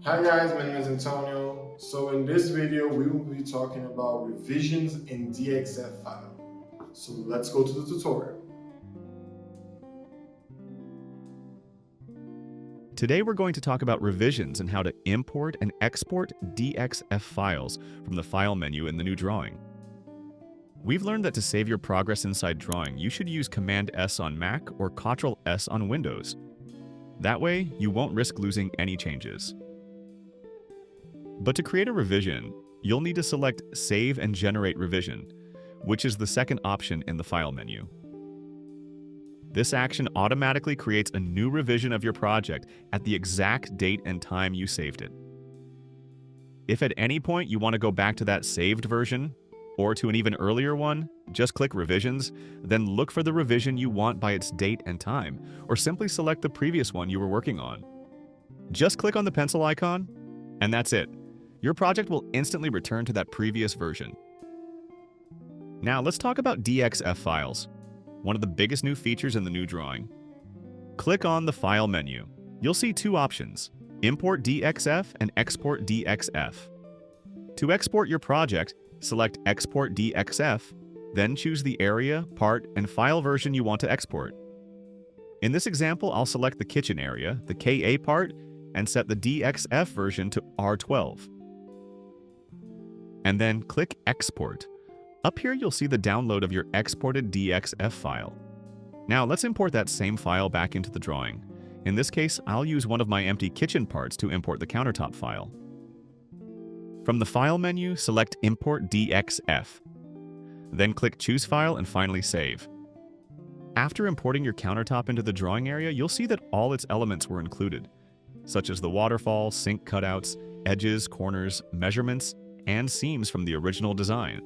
Hi guys, my name is Antonio. So in this video, we will be talking about revisions in DXF file. So let's go to the tutorial. Today we're going to talk about revisions and how to import and export DXF files from the File menu in the new drawing. We've learned that to save your progress inside Drawing, you should use Command-S on Mac or Ctrl-S on Windows. That way, you won't risk losing any changes. But to create a revision, you'll need to select Save and Generate Revision, which is the second option in the File menu. This action automatically creates a new revision of your project at the exact date and time you saved it. If at any point you want to go back to that saved version, or to an even earlier one, just click Revisions, then look for the revision you want by its date and time, or simply select the previous one you were working on. Just click on the pencil icon, and that's it. Your project will instantly return to that previous version. Now let's talk about DXF files, one of the biggest new features in the new drawing. Click on the File menu. You'll see two options, Import DXF and Export DXF. To export your project, select Export DXF, then choose the area, part, and file version you want to export. In this example, I'll select the kitchen area, the KA part, and set the DXF version to R12. And then click Export. Up here, you'll see the download of your exported DXF file. Now let's import that same file back into the drawing. In this case, I'll use one of my empty kitchen parts to import the countertop file. From the File menu, select Import DXF. Then click Choose File and finally Save. After importing your countertop into the drawing area, you'll see that all its elements were included, such as the waterfall, sink cutouts, edges, corners, measurements, and seams from the original design.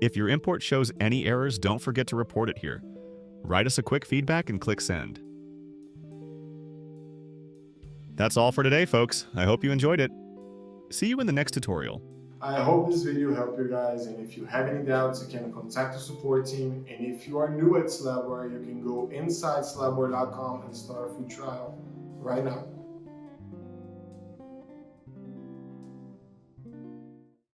If your import shows any errors, don't forget to report it here. Write us a quick feedback and click Send. That's all for today, folks. I hope you enjoyed it. See you in the next tutorial. I hope this video helped you guys, and if you have any doubts, you can contact the support team. And if you are new at SlabWare, you can go inside slabware.com and start a free trial right now.